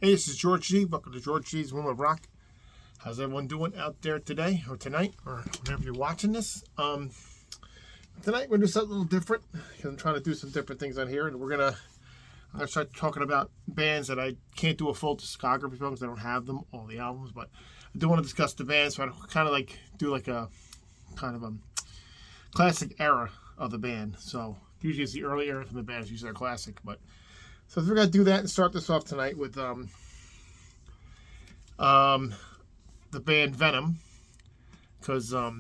Hey, this is George G. Welcome to George G's Room of Rock. How's everyone doing out there today, or tonight, or whenever you're watching this? Tonight we're gonna do something a little different because I'm trying to do some different things on here, and I'm gonna start talking about bands that I can't do a full discography from because I don't have them all the albums, but I do want to discuss the bands. So I kind of like do like a kind of a classic era of the band. So usually it's the early era from the band, it's usually a classic, but. So we're gonna do that and start this off tonight with the band Venom, because I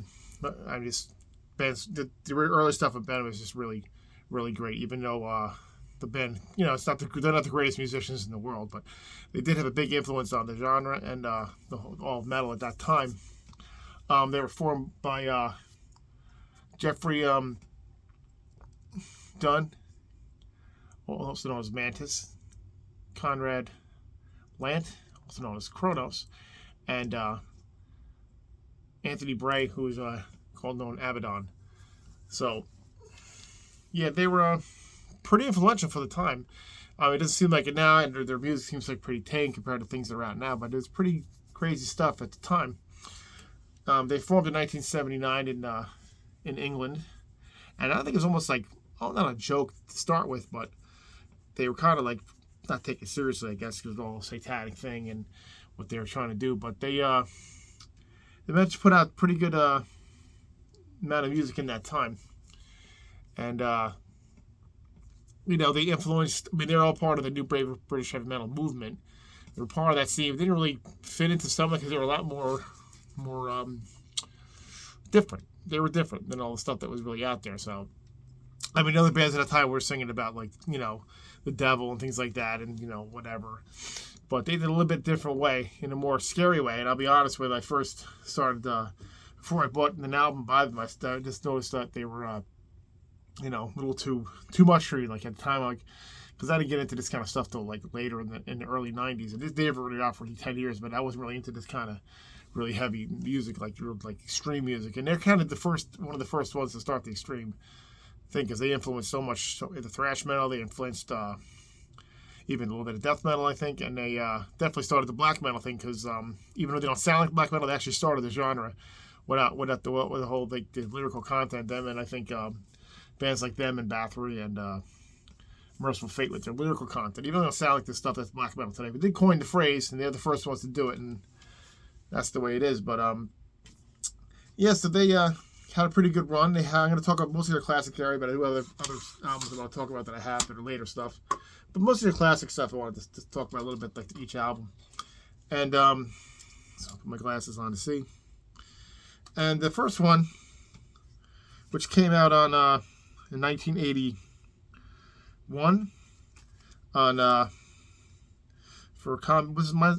just bands the early stuff with Venom is just really great. Even though the band, they're not the greatest musicians in the world, but they did have a big influence on the genre and all metal at that time. They were formed by Jeffrey Dunn, also known as Mantis, Conrad Lant, also known as Kronos, and Anthony Bray, who is called known Abaddon. So, yeah, they were pretty influential for the time. It doesn't seem like it now, and their music seems like pretty tame compared to things that are out now, but it was pretty crazy stuff at the time. They formed in 1979 in England, and I think it was almost like, not a joke to start with, but they were kind of like not taken seriously, I guess, because of the whole satanic thing and what they were trying to do. But they managed to put out pretty good amount of music in that time, and they influenced. I mean, they're all part of the new brave British heavy metal movement. They were part of that scene. They didn't really fit into some because they were a lot more different. They were different than all the stuff that was really out there. So, I mean, other bands at the time were singing about, like, the devil and things like that, and whatever. But they did a little bit different way, in a more scary way. And I'll be honest with you, I first started before I bought an album by them, I just noticed that they were a little too much for me. Like, at the time, like, because I didn't get into this kind of stuff till like later in the early '90s, and they were really out for 10 years. But I wasn't really into this kind of really heavy music, like extreme music. And they're kind of one of the first ones to start the extreme thing, because they influenced so much the thrash metal. They influenced even a little bit of death metal, I think, and they definitely started the black metal thing, because even though they don't sound like black metal, they actually started the genre without the whole the lyrical content. Them, and I think bands like them and Bathory and Merciful Fate with their lyrical content, even though they don't sound like the stuff that's black metal today, but they coined the phrase, and they're the first ones to do it, and that's the way it is. But yeah, so they had a pretty good run. I'm going to talk about mostly their classic area, but I do have other albums that I'll talk about that I have that are later stuff. But most of their classic stuff I wanted to talk about a little bit, like each album. And so I'll put my glasses on to see. And the first one, which came out in 1981 on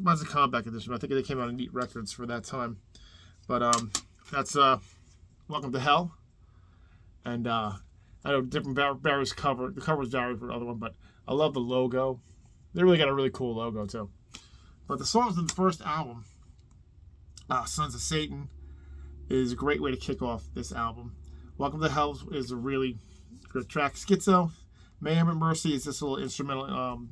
mine's a comeback edition. I think they came out on Neat Records for that time. But that's Welcome to Hell, and I know different Barry's cover. The covers vary for the other one, but I love the logo. They really got a really cool logo too. But the songs in the first album, "Sons of Satan," is a great way to kick off this album. "Welcome to Hell" is a really good track. "Schizo," "Mayhem and Mercy" is this little instrumental,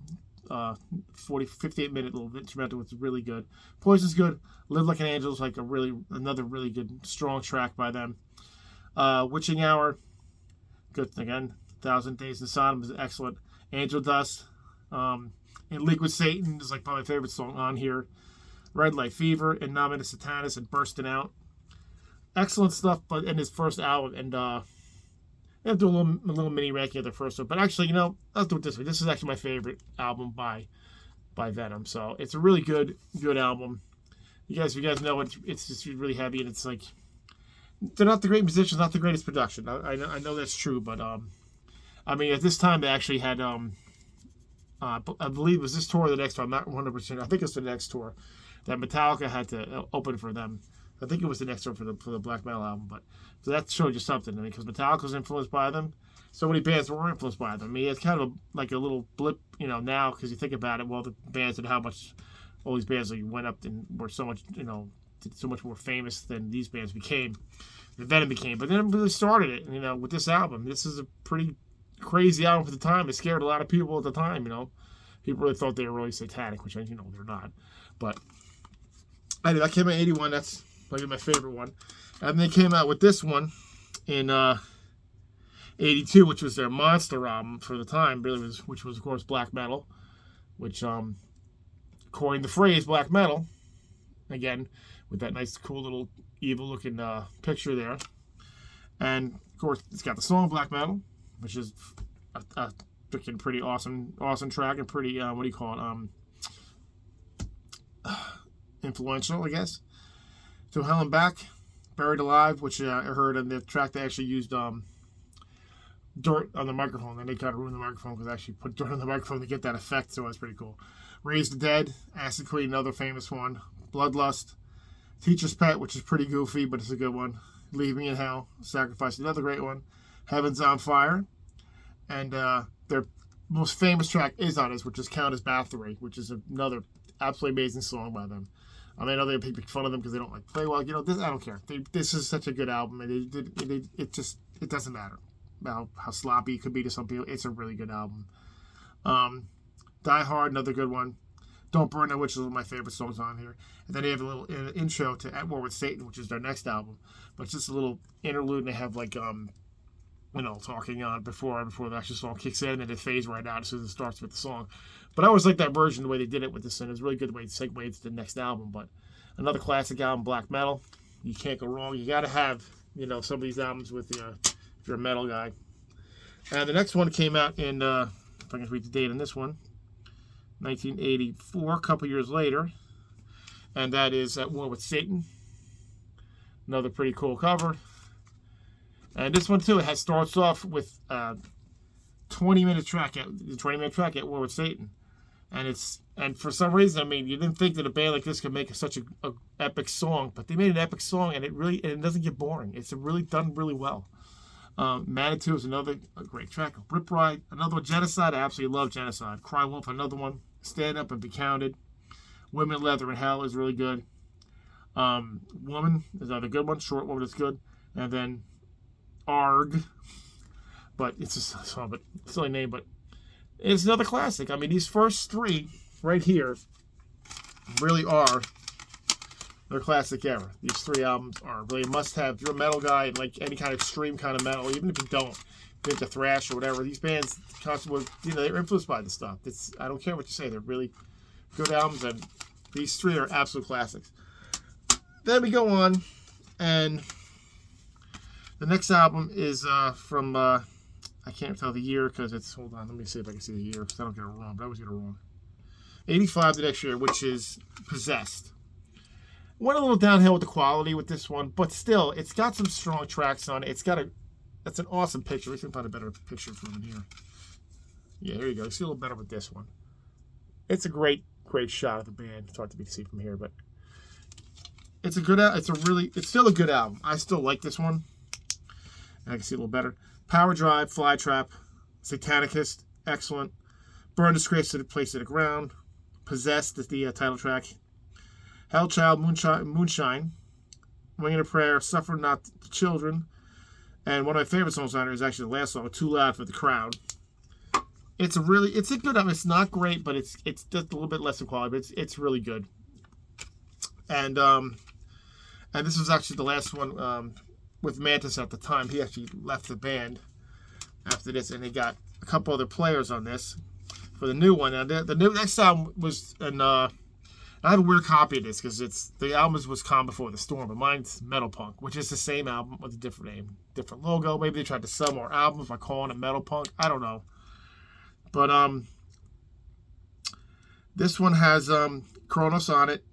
58-minute little instrumental, which is really good. "Poison's" good. "Live Like an Angel" is like another really good, strong track by them. "Witching Hour," good again. "1,000 Days in Sodom" is excellent. "Angel Dust," and "League with Satan" is like probably my favorite song on here. "Red Light Fever," and "Nominus Satanis," and "Bursting Out." Excellent stuff, but in his first album, and I have to do a little mini ranking of the first one. But actually, let's do it this way. This is actually my favorite album by Venom. So it's a really good album. You guys know it's just really heavy, and it's like they're not the great musicians, not the greatest production. I know that's true, but I mean, at this time they actually had I believe it was this tour or the next tour. I'm not 100%. I think it's the next tour that Metallica had to open for them. I think it was the next tour for the black metal album, but so that showed you something. I mean, because Metallica was influenced by them, so many bands were influenced by them. I mean, it's kind of like a little blip, now, because you think about it. Well, the bands and how much all these bands went up and were so much, so much more famous than these bands became, than Venom became. But then they started it, with this album. This is a pretty crazy album for the time. It scared a lot of people at the time, People really thought they were really satanic, which, you know, they're not. But anyway, that came out in 81. That's like my favorite one. And they came out with this one in 82, which was their monster album for the time, really which was of course black metal, which coined the phrase black metal, again, with that nice, cool little evil-looking picture there. And of course, it's got the song Black Metal, which is a freaking pretty awesome track and pretty what do you call it? Influential, I guess. To Hell and Back, Buried Alive, which I heard on the track they actually used dirt on the microphone. Then they kind of ruined the microphone because they actually put dirt on the microphone to get that effect, so it's pretty cool. Raise the Dead, Acid Queen, another famous one. Bloodlust, Teacher's Pet, which is pretty goofy, but it's a good one. Leave Me in Hell, Sacrifice, another great one. Heaven's on Fire, and their most famous track is on this, which is Count as Bathory, which is another absolutely amazing song by them. I mean, I know they make fun of them because they don't like play well. You know, this I don't care. This is such a good album, and it doesn't matter how sloppy it could be to some people. It's a really good album. Die Hard, another good one. Don't Burn No Witches is one of my favorite songs on here. And then they have a little intro to At War with Satan, which is their next album. But it's just a little interlude, and they have like talking on before the actual song kicks in, and it fades right out as soon as it starts with the song. But I always like that version, the way they did it with this, and it's a really good way to segue into the next album. But another classic album, Black Metal. You can't go wrong. You got to have, you know, some of these albums with if you're a metal guy. And the next one came out in, if I can read the date on this one, 1984, a couple years later. And that is At War with Satan. Another pretty cool cover. And this one too, it starts off with 20-minute track At War with Satan. And for some reason, I mean, you didn't think that a band like this could make such a epic song, but they made an epic song, and it doesn't get boring. It's really done really well. Manitou is another great track. Rip Ride, another one. Genocide, I absolutely love Genocide. Cry Wolf, another one. Stand Up and Be Counted. Women, Leather, and Hell is really good. Woman is another good one. Short Woman is good. And then Arg, but it's a song, but silly name, but it's another classic. I mean, these first three right here really are their classic era. These three albums are really a must-have. If you're a metal guy and like any kind of extreme kind of metal, even if you don't, if you're into thrash or whatever, these bands constantly, you know, they're influenced by this stuff. I don't care what you say, they're really good albums, and these three are absolute classics. Then we go on, and the next album is from, I can't tell the year because it's, hold on, let me see if I can see the year because I don't get it wrong, but I always get it wrong. 85 the next year, which is Possessed. Went a little downhill with the quality with this one, but still, it's got some strong tracks on it. That's an awesome picture. We can find a better picture from it here. Yeah, here you go. See a little better with this one. It's a great shot of the band. It's hard to see from here, but it's a good. It's still a good album. I still like this one. I can see a little better. Power Drive, Fly Trap, Satanicist, excellent. Burn Disgrace to the Place to the Ground. Possessed is the title track. Hellchild, Moonshine, Winging a Prayer, Suffer Not the Children, and one of my favorite songs on here is actually the last song, Too Loud for the Crowd. It's a good album. It's not great, but it's just a little bit less in quality, but it's really good. And this was actually the last one with Mantis at the time. He actually left the band after this, and they got a couple other players on this for the new one. Now the next album was I have a weird copy of this because the album was Calm Before the Storm, but mine's Metal Punk, which is the same album with a different name, different logo. Maybe they tried to sell more albums by calling it Metal Punk. I don't know. But this one has Kronos on it,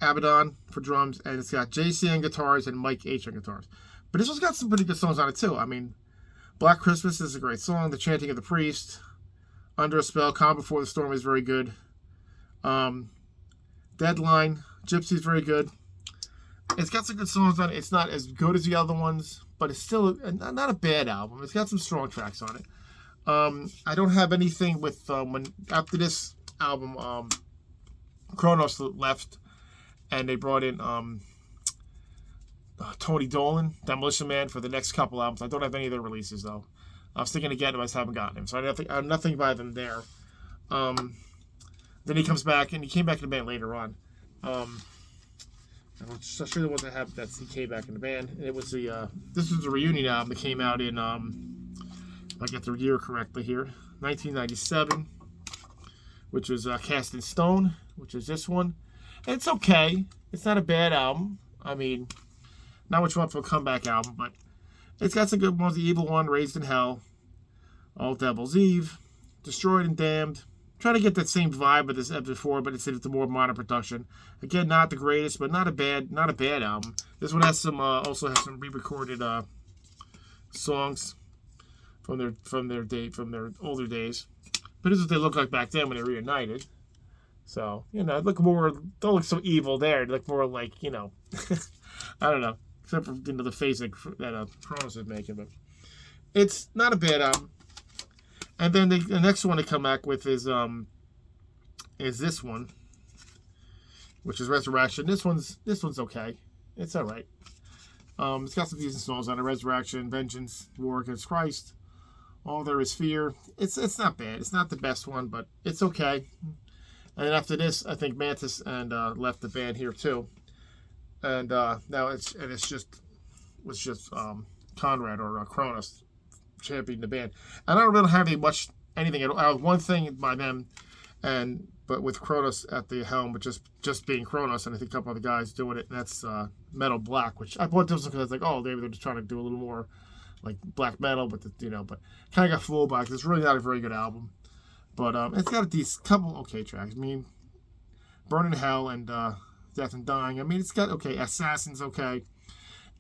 Abaddon for drums, and it's got JC on guitars and Mike H on guitars. But this one's got some pretty good songs on it too. I mean, Black Christmas is a great song. The Chanting of the Priest, Under a Spell, Calm Before the Storm is very good. Deadline, Gypsy's very good. It's got some good songs on it. It's not as good as the other ones, but it's still not a bad album. It's got some strong tracks on it. I don't have anything with when after this album, Kronos left, and they brought in Tony Dolan, Demolition Man, for the next couple albums. I don't have any of their releases though. I was thinking of getting them, I just haven't gotten them, so I have nothing by them there. Then he comes back, and he came back in the band later on. I'll show you the ones I have that he came back in the band. And it was this was a reunion album that came out in, if I get the year correctly here, 1997, which was Cast in Stone, which is this one. And it's okay. It's not a bad album. I mean, not what you want for a comeback album, but it's got some good ones. The Evil One, Raised in Hell, All Devil's Eve, Destroyed and Damned. Trying to get that same vibe of this as before, but it's a more modern production. Again, not the greatest, but not a bad album. This one has some also has some re-recorded songs from their older days. But this is what they look like back then when they reunited. So, you know, don't look so evil there. They look more like, you know, I don't know. Except for, you know, the face that Kronos is making. But it's not a bad album. And then the next one to come back with is this one, which is Resurrection. This one's okay. It's all right. It's got some decent songs on it. Resurrection, Vengeance, War Against Christ, All There Is Fear. It's not bad. It's not the best one, but it's okay. And then after this, I think Mantis and left the band here too. And now it's just Conrad or Kronos championing the band. And I don't really have anything at all. I have one thing by them, but with Kronos at the helm, but just being Kronos, and I think a couple other guys doing it. And that's Metal Black, which I bought this because I was like, oh, maybe they're just trying to do a little more like black metal, but but kind of got fooled by it. It's really not a very good album, but it's got a couple okay tracks. I mean, Burn in Hell and Death and Dying. I mean, it's got okay. Assassins, okay.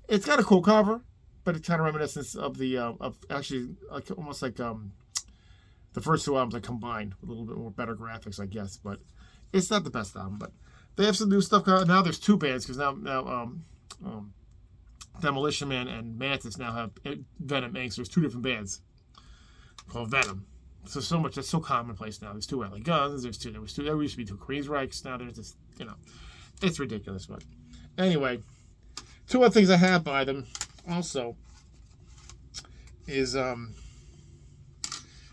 It's got a cool cover, but it's kind of reminiscent of the of actually like almost like the first two albums are combined with a little bit more better graphics, I guess. But it's not the best album. But they have some new stuff coming out. Now there's two bands because now Demolition Man and Mantis now have Venom Inc. So there's two different bands called Venom. So much that's so commonplace now. There's two LA Guns. There used to be two Queensryches. Now there's this. You know, it's ridiculous. But anyway, two other things I have by them also is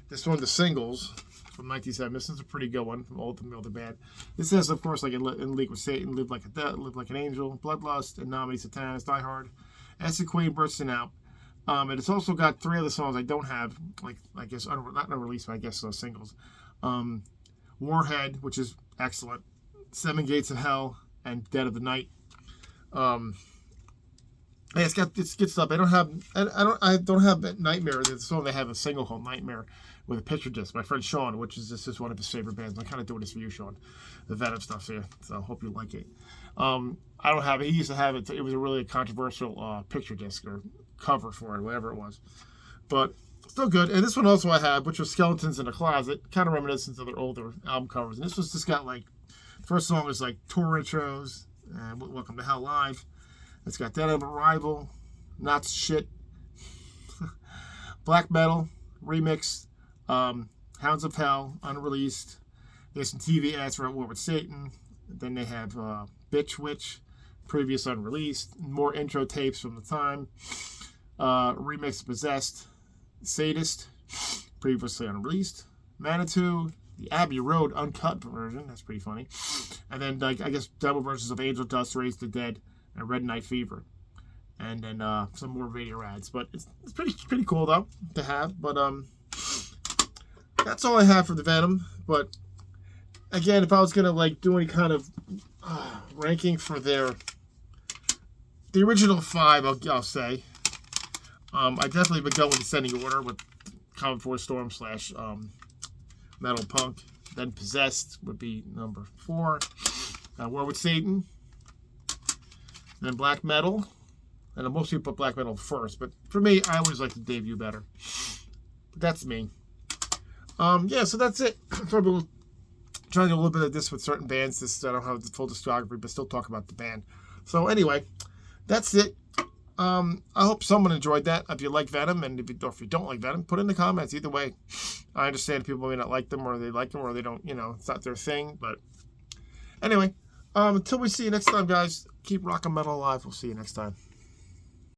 this one, the singles from 1997. This is a pretty good one from Old to Band. This says, of course, like In League with Satan, Live Like an Angel, Bloodlust, and Nominee Satanas, Die Hard, Acid Queen, Bursting Out. And it's also got three other songs I don't have, like I guess not unreleased, but I guess singles. Warhead, which is excellent, Seven Gates of Hell, and Dead of the Night. Yeah, it's good stuff. I don't have Nightmare. There's a song they have a single called Nightmare with a picture disc. My friend Sean, this is one of his favorite bands. I'm kind of doing this for you, Sean. The Venom stuff here, so I hope you like it. I don't have it. He used to have it. It was a really controversial picture disc or cover for it, whatever it was. But still good. And this one also I have, which was Skeletons in a Closet, kind of reminiscent of their older album covers. And this was just got like, first song was like tour intros, and Welcome to Hell Live. It's got Dead of Arrival, Not Shit, Black Metal, Remix, Hounds of Hell, unreleased. There's some TV ads for At War with Satan. Then they have Bitch Witch, previous unreleased. More intro tapes from the time. Remix Possessed, Sadist, previously unreleased. Manitou, the Abbey Road uncut version. That's pretty funny. And then, like, I guess demo versions of Angel Dust, Raise the Dead, and Red Night Fever, and then some more radio ads. But it's pretty cool though to have. But that's all I have for the Venom. But again, if I was gonna like do any kind of ranking for the original five, I'll say I definitely would go in descending order with Common Force Storm / Metal Punk. Then Possessed would be number 4. War with Satan. Then Black Metal, and most people put Black Metal first, but for me, I always like the debut better. But that's me. Yeah, so that's it. I'm trying to do a little bit of this with certain bands. I don't have the full discography, but still talk about the band. So anyway, that's it. I hope someone enjoyed that. If you like Venom, and if you don't like Venom, put it in the comments. Either way, I understand people may not like them, or they like them, or they don't. It's not their thing. But anyway. Until we see you next time, guys, keep rocking metal alive. We'll see you next time.